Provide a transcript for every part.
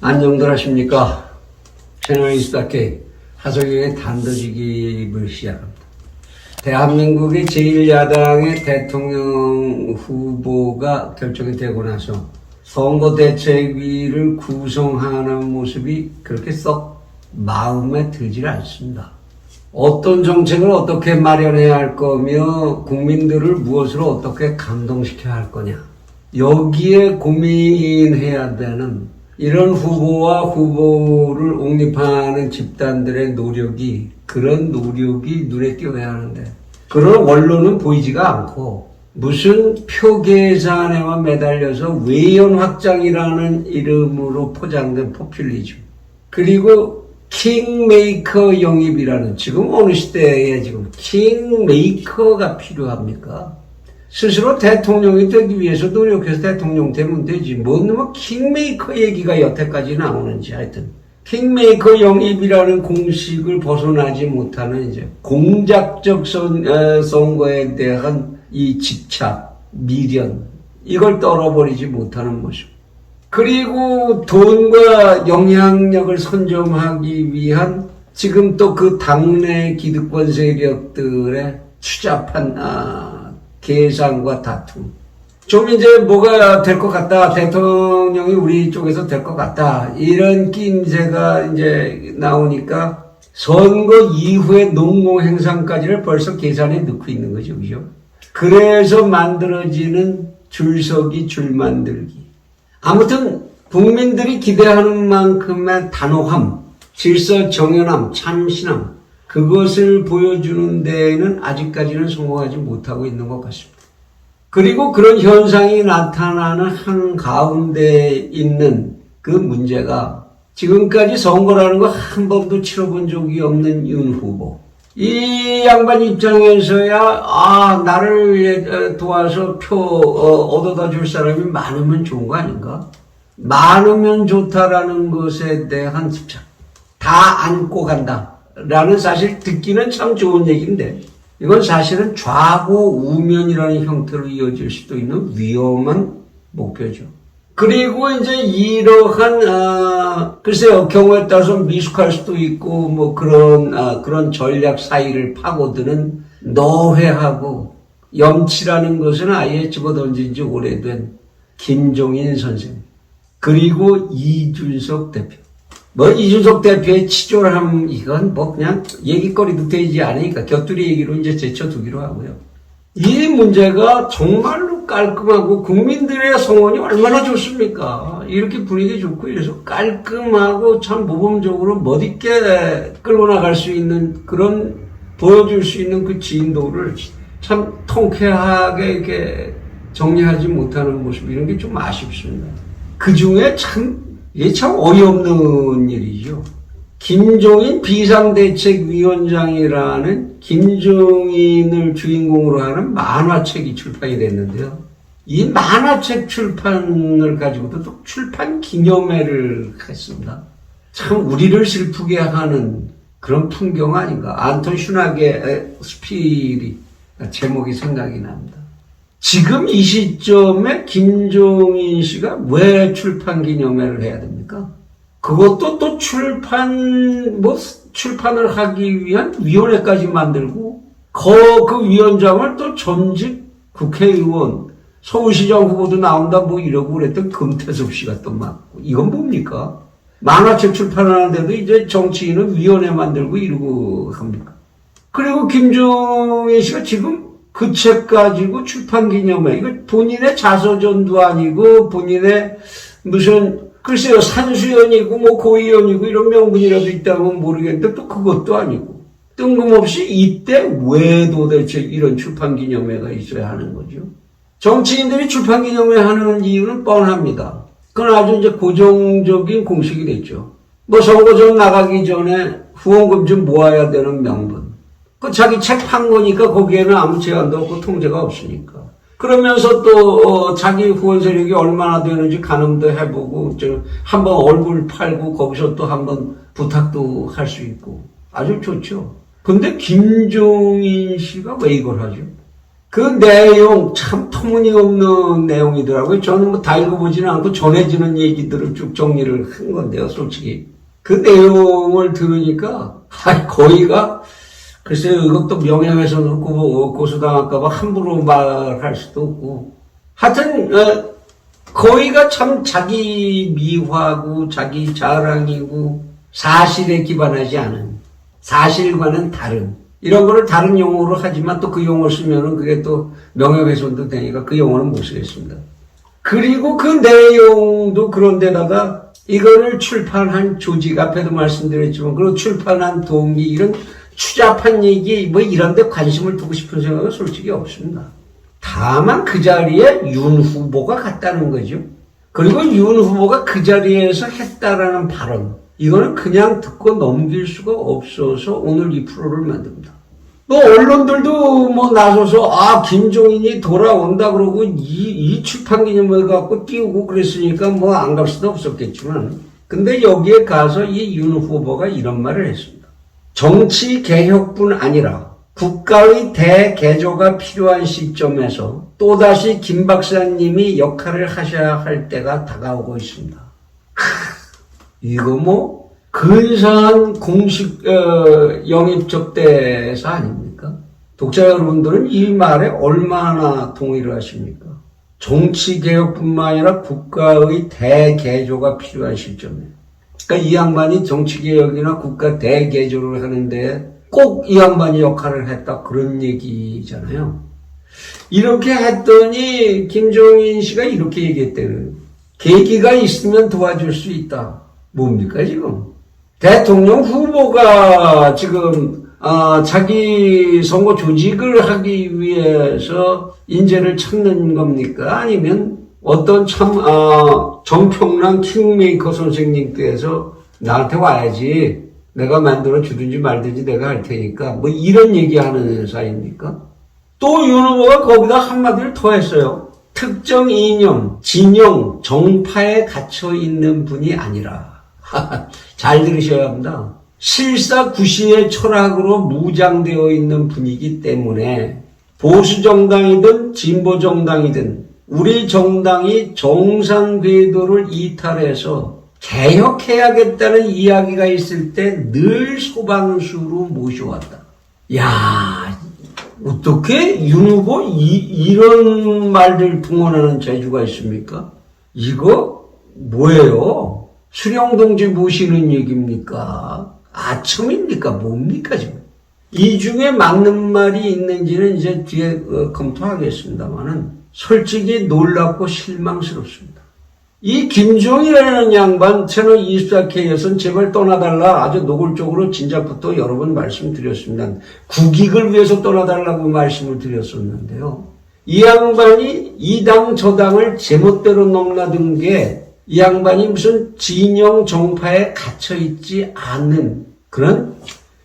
안녕들 하십니까? 채널 이스타K 하석영의 단도직입을 시작합니다. 대한민국의 제1야당의 대통령 후보가 결정이 되고 나서 선거대책위를 구성하는 모습이 그렇게 썩 마음에 들질 않습니다. 어떤 정책을 어떻게 마련해야 할 거며 국민들을 무엇으로 어떻게 감동시켜야 할 거냐, 여기에 고민해야 되는 이런 후보와 후보를 옹립하는 집단들의 노력이, 그런 노력이 눈에 띄어야 하는데 그런 원론은 보이지가 않고 무슨 표 계산에만 매달려서 외연 확장이라는 이름으로 포장된 포퓰리즘, 그리고 킹메이커 영입이라는, 지금 어느 시대에 지금 킹메이커가 필요합니까? 스스로 대통령이 되기 위해서 노력해서 대통령 되면 되지. 뭐 킹메이커 얘기가 여태까지 나오는지. 하여튼 킹메이커 영입이라는 공식을 벗어나지 못하는 이제 공작적 선거에 대한 이 집착, 미련, 이걸 떨어버리지 못하는 모습. 그리고 돈과 영향력을 선점하기 위한 지금 또 그 당내 기득권 세력들의 추잡한 계산과 다툼. 좀 이제 뭐가 될 것 같다, 대통령이 우리 쪽에서 될 것 같다, 이런 낌새가 이제 나오니까 선거 이후의 농공행상까지를 벌써 계산에 넣고 있는 거죠, 그죠? 그래서 만들어지는 줄서기, 줄 만들기. 아무튼 국민들이 기대하는 만큼의 단호함, 질서 정연함, 참신함, 그것을 보여주는 데에는 아직까지는 성공하지 못하고 있는 것 같습니다. 그리고 그런 현상이 나타나는 한가운데 있는 그 문제가, 지금까지 선거라는 거 한 번도 치러본 적이 없는 윤 후보. 이 양반 입장에서야 나를 도와서 표 얻어다 줄 사람이 많으면 좋은 거 아닌가? 많으면 좋다라는 것에 대한 집착. 다 안고 간다 라는, 사실 듣기는 참 좋은 얘기인데 이건 사실은 좌고우면이라는 형태로 이어질 수도 있는 위험한 목표죠. 그리고 이제 이러한 글쎄요, 경우에 따라서 미숙할 수도 있고 뭐 그런 전략 사이를 파고드는 노회하고 염치라는 것은 아예 집어던진 지 오래된 김종인 선생, 그리고 이준석 대표. 뭐 이준석 대표의 치졸함, 이건 뭐 그냥 얘기거리도 되지 않으니까 곁들이 얘기로 이제 제쳐두기로 하고요. 이 문제가 정말로 깔끔하고 국민들의 성원이 얼마나 좋습니까? 이렇게 분위기 좋고 이래서 깔끔하고 참 모범적으로 멋있게 끌고 나갈 수 있는, 그런 보여줄 수 있는 그 진도를 참 통쾌하게 이렇게 정리하지 못하는 모습, 이런 게 좀 아쉽습니다. 그 중에 이게 참 어이없는 일이죠. 김종인 비상대책위원장이라는 김종인을 주인공으로 하는 만화책이 출판이 됐는데요. 이 만화책 출판을 가지고도 또 출판 기념회를 했습니다. 참 우리를 슬프게 하는 그런 풍경 아닌가. 안톤 슈낙의 스피릿 제목이 생각이 납니다. 지금 이 시점에 김종인 씨가 왜 출판 기념회를 해야 됩니까? 그것도 또 출판을 하기 위한 위원회까지 만들고, 그 위원장을 또 전직 국회의원, 서울시장 후보도 나온다 뭐 이러고 그랬던 금태섭 씨가 또 맡고, 이건 뭡니까? 만화책 출판하는데도 이제 정치인은 위원회 만들고 이러고 합니까? 그리고 김종인 씨가 지금 그 책 가지고 출판 기념회, 이거 본인의 자서전도 아니고 본인의 무슨 글쎄요, 산수연이고 뭐 고위원이고 이런 명분이라도 있다면 모르겠는데 또 그것도 아니고, 뜬금없이 이때 왜 도대체 이런 출판 기념회가 있어야 하는 거죠? 정치인들이 출판 기념회 하는 이유는 뻔합니다. 그건 아주 이제 고정적인 공식이 됐죠. 뭐 선거전 나가기 전에 후원금 좀 모아야 되는 명분. 그 자기 책 판 거니까 거기에는 아무 제한도 없고 통제가 없으니까. 그러면서 또 자기 후원 세력이 얼마나 되는지 가늠도 해보고, 한번 얼굴 팔고 거기서 또 한번 부탁도 할 수 있고 아주 좋죠. 근데 김종인 씨가 왜 이걸 하죠? 그 내용 참 터무니없는 내용이더라고요. 저는 뭐 다 읽어보지는 않고 전해지는 얘기들을 쭉 정리를 한 건데요, 솔직히. 그 내용을 들으니까, 거의가, 글쎄요, 이것도 명예훼손으로 고소당할까봐 함부로 말할 수도 없고. 하여튼, 거의가 참 자기 미화고, 자기 자랑이고, 사실에 기반하지 않은, 사실과는 다른, 이런 거를 다른 용어로 하지만 또 그 용어 쓰면은 그게 또 명예훼손도 되니까 그 용어는 못 쓰겠습니다. 그리고 그 내용도 그런데다가 이거를 출판한 조직, 앞에도 말씀드렸지만, 그리고 출판한 동기, 이런 추잡한 얘기, 뭐 이런 데 관심을 두고 싶은 생각은 솔직히 없습니다. 다만 그 자리에 윤 후보가 갔다는 거죠. 그리고 윤 후보가 그 자리에서 했다라는 발언, 이거는 그냥 듣고 넘길 수가 없어서 오늘 이 프로를 만듭니다. 뭐 언론들도 뭐 나서서 김종인이 돌아온다 그러고 이 출판 기념을 갖고 띄우고 그랬으니까 뭐 안 갈 수도 없었겠지만, 근데 여기에 가서 이 윤 후보가 이런 말을 했습니다. 정치 개혁뿐 아니라 국가의 대개조가 필요한 시점에서 또다시 김 박사님이 역할을 하셔야 할 때가 다가오고 있습니다. 이거 뭐 근사한 공식 영입 접대사 아닙니까? 독자 여러분들은 이 말에 얼마나 동의를 하십니까? 정치개혁뿐만 아니라 국가의 대개조가 필요한 시점에, 그러니까 이 양반이 정치개혁이나 국가 대개조를 하는데 꼭 이 양반이 역할을 했다, 그런 얘기잖아요. 이렇게 했더니 김종인 씨가 이렇게 얘기했대요. 계기가 있으면 도와줄 수 있다. 뭡니까 지금? 대통령 후보가 지금 자기 선거 조직을 하기 위해서 인재를 찾는 겁니까? 아니면 어떤 정평란 킹메이커 선생님께서 나한테 와야지, 내가 만들어 주든지 말든지 내가 할 테니까, 뭐 이런 얘기하는 사이입니까? 또 윤 후보가 거기다 한마디를 더 했어요. 특정 이념, 진영, 정파에 갇혀 있는 분이 아니라 잘 들으셔야 합니다. 실사구시의 철학으로 무장되어 있는 분이기 때문에 보수정당이든 진보정당이든 우리 정당이 정상궤도를 이탈해서 개혁해야겠다는 이야기가 있을 때 늘 소방수로 모셔왔다. 야, 어떻게 윤 후보 이런 말들 동원하는 재주가 있습니까? 이거 뭐예요? 수령동지 모시는 얘기입니까? 아첨입니까? 뭡니까 지금? 이 중에 맞는 말이 있는지는 이제 뒤에 검토하겠습니다만은 솔직히 놀랍고 실망스럽습니다. 이 김종인이라는 양반 채널 24K에서는 제발 떠나달라 아주 노골적으로 진작부터 여러 번 말씀드렸습니다. 국익을 위해서 떠나달라고 말씀을 드렸었는데요. 이 양반이 이 당 저 당을 제멋대로 넘나든 게 이 양반이 무슨 진영 정파에 갇혀있지 않는 그런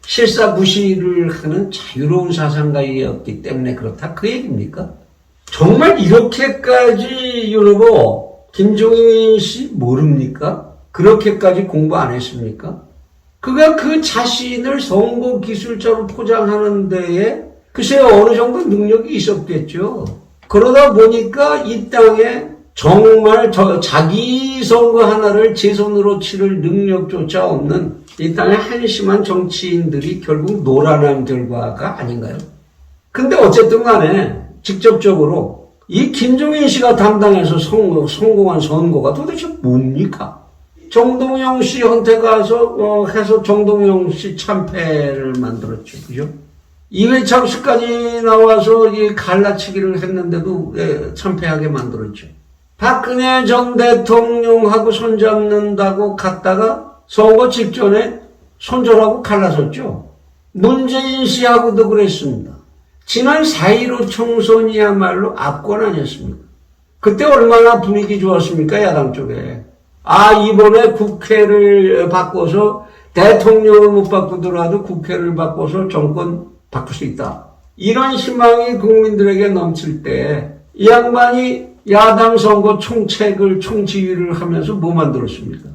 실사구시를 하는 자유로운 사상가이었기 때문에 그렇다, 그 얘기입니까? 정말 이렇게까지 윤 후보 김종인 씨 모릅니까? 그렇게까지 공부 안 했습니까? 그가 그 자신을 선거 기술자로 포장하는 데에 글쎄요 어느 정도 능력이 있었겠죠. 그러다 보니까 이 땅에 정말 자기 선거 하나를 제 손으로 치를 능력조차 없는 이 땅의 한심한 정치인들이 결국 놀아난 결과가 아닌가요? 근데 어쨌든 간에 직접적으로 이 김종인 씨가 담당해서 성공한 선거가 도대체 뭡니까? 정동영 씨한테 가서 해서 정동영 씨 참패를 만들었죠. 그죠? 이회창 씨까지 나와서 이 갈라치기를 했는데도 참패하게 만들었죠. 박근혜 전 대통령하고 손잡는다고 갔다가 선거 직전에 손절하고 갈라섰죠. 문재인 씨하고도 그랬습니다. 지난 4.15 총선이야말로 압권 아니었습니까? 그때 얼마나 분위기 좋았습니까? 야당 쪽에. 이번에 국회를 바꿔서 대통령을 못 바꾸더라도 국회를 바꿔서 정권 바꿀 수 있다. 이런 희망이 국민들에게 넘칠 때 이 양반이 야당 선거 총지휘를 하면서 뭐 만들었습니까?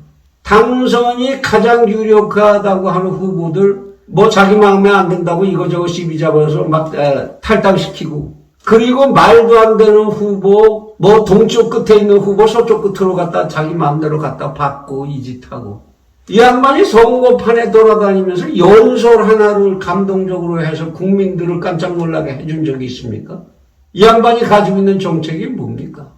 당선이 가장 유력하다고 하는 후보들 뭐 자기 마음에 안 든다고 이거저거 시비 잡아서 막 탈당시키고, 그리고 말도 안 되는 후보, 뭐 동쪽 끝에 있는 후보 서쪽 끝으로 갖다 자기 마음대로 갖다 받고 이 짓하고. 이 양반이 선거판에 돌아다니면서 연설 하나를 감동적으로 해서 국민들을 깜짝 놀라게 해준 적이 있습니까? 이 양반이 가지고 있는 정책이 뭡니까?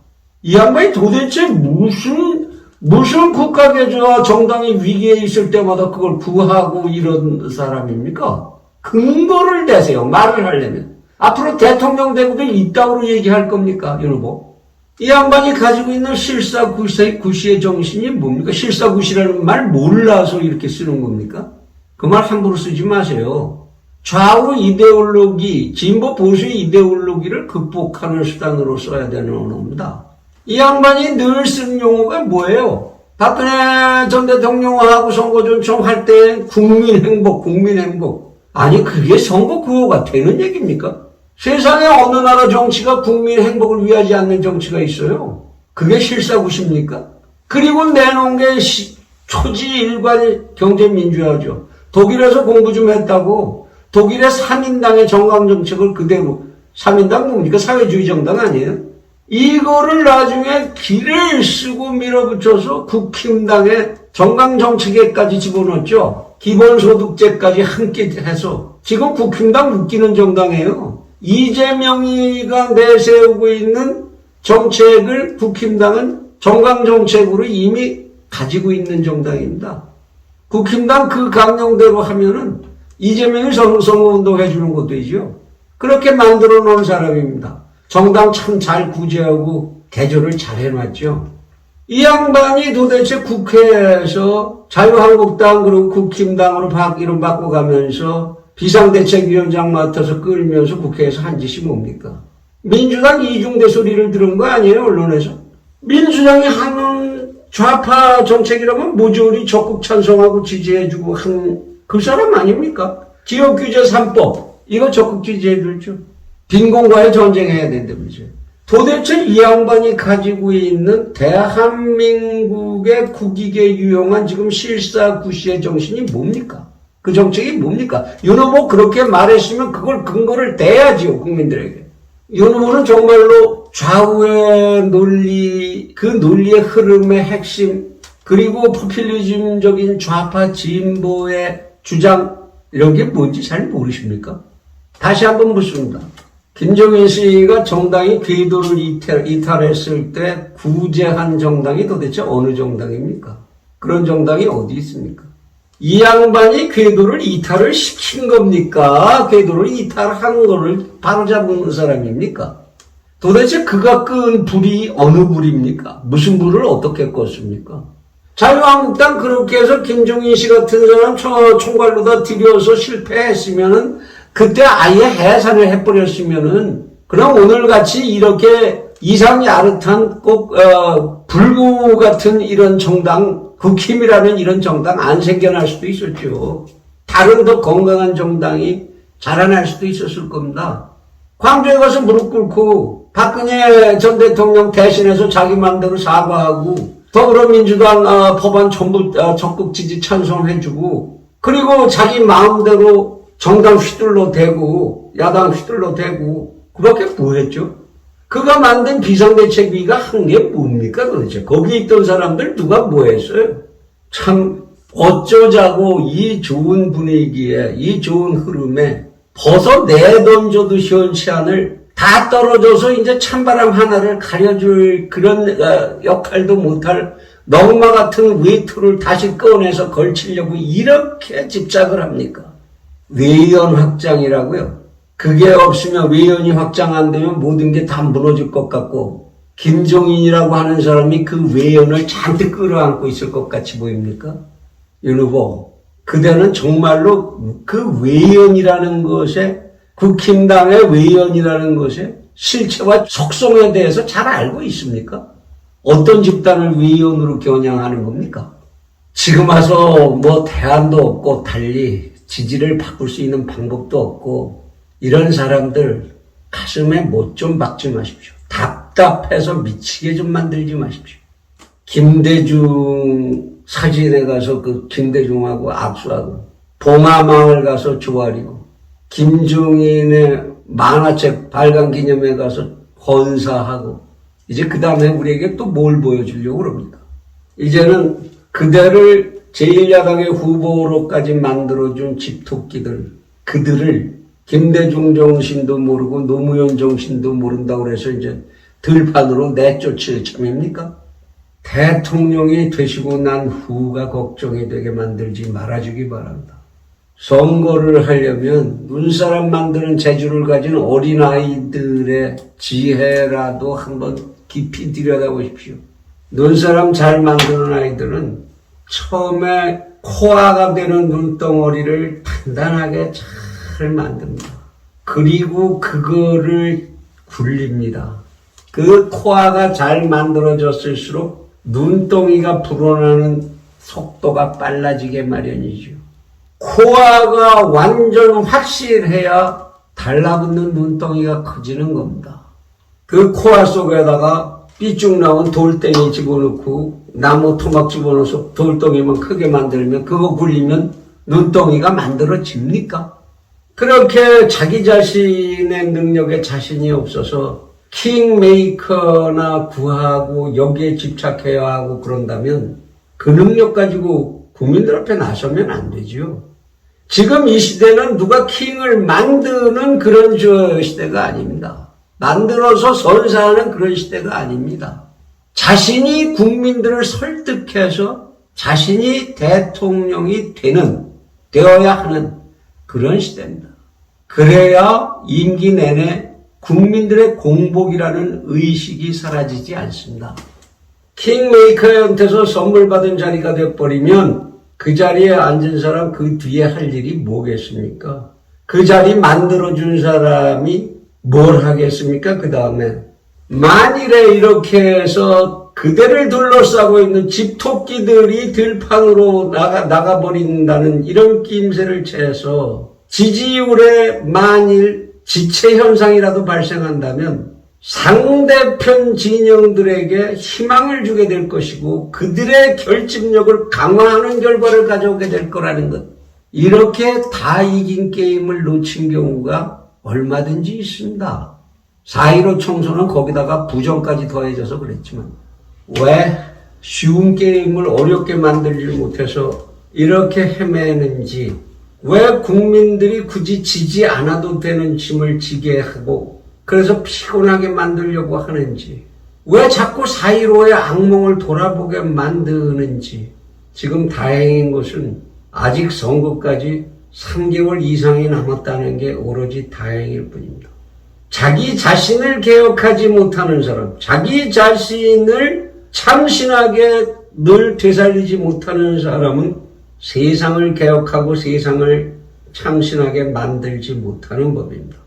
이 양반이 도대체 무슨 국가계좌 정당이 위기에 있을 때마다 그걸 구하고 이런 사람입니까? 근거를 대세요. 말을 하려면. 앞으로 대통령 되고도 이따구로 얘기할 겁니까? 여러분. 이 양반이 가지고 있는 실사구시의 정신이 뭡니까? 실사구시라는 말 몰라서 이렇게 쓰는 겁니까? 그 말 함부로 쓰지 마세요. 좌우 이데올로기, 진보 보수의 이데올로기를 극복하는 수단으로 써야 되는 언어입니다. 이 양반이 늘 쓴 용어가 뭐예요? 박근혜 전 대통령하고 선거 전청할 때 국민 행복. 아니 그게 선거 구호가 되는 얘기입니까? 세상에 어느 나라 정치가 국민 행복을 위하지 않는 정치가 있어요? 그게 실사구십니까? 그리고 내놓은 게 초지일관 경제민주화죠. 독일에서 공부 좀 했다고 독일의 3인당의 정강정책을 그대로 3인당 뭡니까? 사회주의 정당 아니에요? 이거를 나중에 길을 쓰고 밀어붙여서 국힘당의 정강정책에까지 집어넣었죠. 기본소득제까지 함께 해서 지금 국힘당 웃기는 정당이에요. 이재명이가 내세우고 있는 정책을 국힘당은 정강정책으로 이미 가지고 있는 정당입니다. 국힘당 그 강령대로 하면은 이재명이 선거운동 해주는 것도 있죠. 그렇게 만들어 놓은 사람입니다. 정당 참 잘 구제하고 개조를 잘 해놨죠. 이 양반이 도대체 국회에서 자유한국당 그리고 국힘당으로 이름 바꿔가면서 비상대책위원장 맡아서 끌면서 국회에서 한 짓이 뭡니까? 민주당 이중대 소리를 들은 거 아니에요, 언론에서? 민주당이 하는 좌파 정책이라면 모조리 적극 찬성하고 지지해주고 한 그 사람 아닙니까? 지역규제 3법, 이거 적극 지지해줬죠. 빈곤과의 전쟁해야 된다면서요. 도대체 이 양반이 가지고 있는 대한민국의 국익에 유용한 지금 실사구시의 정신이 뭡니까? 그 정책이 뭡니까? 윤 후보 그렇게 말했으면 그걸 근거를 대야지요, 국민들에게. 윤 후보는 정말로 좌우의 논리, 그 논리의 흐름의 핵심, 그리고 포퓰리즘적인 좌파 진보의 주장, 이런 게 뭔지 잘 모르십니까? 다시 한번 묻습니다. 김종인 씨가 정당이 궤도를 이탈했을 때 구제한 정당이 도대체 어느 정당입니까? 그런 정당이 어디 있습니까? 이 양반이 궤도를 이탈을 시킨 겁니까? 궤도를 이탈한 거를 바로잡은 사람입니까? 도대체 그가 끈 불이 어느 불입니까? 무슨 불을 어떻게 껐습니까? 자유한국당 그렇게 해서 김종인 씨 같은 사람 총괄로다 들여서 실패했으면은 그때 아예 해산을 해버렸으면은 그럼 오늘같이 이렇게 이상 야릇한 꼭 불구 같은 이런 정당, 국힘이라는 이런 정당 안 생겨날 수도 있었죠. 다른 더 건강한 정당이 자라날 수도 있었을 겁니다. 광주에 가서 무릎 꿇고 박근혜 전 대통령 대신해서 자기 마음대로 사과하고 더불어민주당 법안 전부 적극 지지 찬성해주고 그리고 자기 마음대로 정당 휘둘러 대고 야당 휘둘러 대고 그밖에 뭐 했죠? 그가 만든 비상대책위가 한 게 뭡니까 도대체? 거기 있던 사람들 누가 뭐 했어요? 참 어쩌자고 이 좋은 분위기에 이 좋은 흐름에 벗어 내던져도 시원치 않을 다 떨어져서 이제 찬바람 하나를 가려줄 그런 역할도 못할 넝마 같은 외투를 다시 꺼내서 걸치려고 이렇게 집착을 합니까? 외연 확장이라고요. 그게 없으면 외연이 확장 안 되면 모든 게 다 무너질 것 같고 김종인이라고 하는 사람이 그 외연을 잔뜩 끌어안고 있을 것 같이 보입니까? 윤 후보, 그대는 정말로 그 외연이라는 것에 국힘당의 외연이라는 것의 실체와 속성에 대해서 잘 알고 있습니까? 어떤 집단을 외연으로 겨냥하는 겁니까? 지금 와서 뭐 대안도 없고 달리 지지를 바꿀 수 있는 방법도 없고 이런 사람들 가슴에 못 좀 박지 마십시오. 답답해서 미치게 좀 만들지 마십시오. 김대중 사진에 가서 그 김대중하고 악수하고 봉하마을 가서 조아리고 김종인의 만화책 발간 기념회 가서 헌사하고 이제 그 다음에 우리에게 또 뭘 보여주려고 그럽니까? 이제는 그대를 제1야당의 후보로까지 만들어준 집토끼들, 그들을 김대중 정신도 모르고 노무현 정신도 모른다고 그래서 이제 들판으로 내쫓을 참입니까? 대통령이 되시고 난 후가 걱정이 되게 만들지 말아주기 바랍니다. 선거를 하려면 눈사람 만드는 재주를 가진 어린아이들의 지혜라도 한번 깊이 들여다보십시오. 눈사람 잘 만드는 아이들은 처음에 코아가 되는 눈덩어리를 단단하게 잘 만듭니다. 그리고 그거를 굴립니다. 그 코아가 잘 만들어졌을수록 눈덩이가 불어나는 속도가 빨라지게 마련이죠. 코아가 완전 확실해야 달라붙는 눈덩이가 커지는 겁니다. 그 코아 속에다가 삐쭉 나온 돌덩이 집어넣고 나무 토막 집어넣어서 돌덩이만 크게 만들면 그거 굴리면 눈덩이가 만들어집니까? 그렇게 자기 자신의 능력에 자신이 없어서 킹메이커나 구하고 여기에 집착해야 하고 그런다면 그 능력 가지고 국민들 앞에 나서면 안 되죠. 지금 이 시대는 누가 킹을 만드는 그런 시대가 아닙니다. 만들어서 선사하는 그런 시대가 아닙니다. 자신이 국민들을 설득해서 자신이 대통령이 되어야 하는 그런 시대입니다. 그래야 임기 내내 국민들의 공복이라는 의식이 사라지지 않습니다. 킹메이커한테서 선물 받은 자리가 되어버리면 그 자리에 앉은 사람 그 뒤에 할 일이 뭐겠습니까? 그 자리 만들어준 사람이 뭘 하겠습니까? 그 다음에 만일에 이렇게 해서 그대를 둘러싸고 있는 집토끼들이 들판으로 나가버린다는 이런 낌새를 채서 지지율에 만일 지체 현상이라도 발생한다면 상대편 진영들에게 희망을 주게 될 것이고 그들의 결집력을 강화하는 결과를 가져오게 될 거라는 것. 이렇게 다 이긴 게임을 놓친 경우가 얼마든지 있습니다. 4.15 총선은 거기다가 부정까지 더해져서 그랬지만 왜 쉬운 게임을 어렵게 만들지 못해서 이렇게 헤매는지, 왜 국민들이 굳이 지지 않아도 되는 짐을 지게 하고 그래서 피곤하게 만들려고 하는지, 왜 자꾸 4.15의 악몽을 돌아보게 만드는지. 지금 다행인 것은 아직 선거까지 3개월 이상이 남았다는 게 오로지 다행일 뿐입니다. 자기 자신을 개혁하지 못하는 사람, 자기 자신을 참신하게 늘 되살리지 못하는 사람은 세상을 개혁하고 세상을 참신하게 만들지 못하는 법입니다.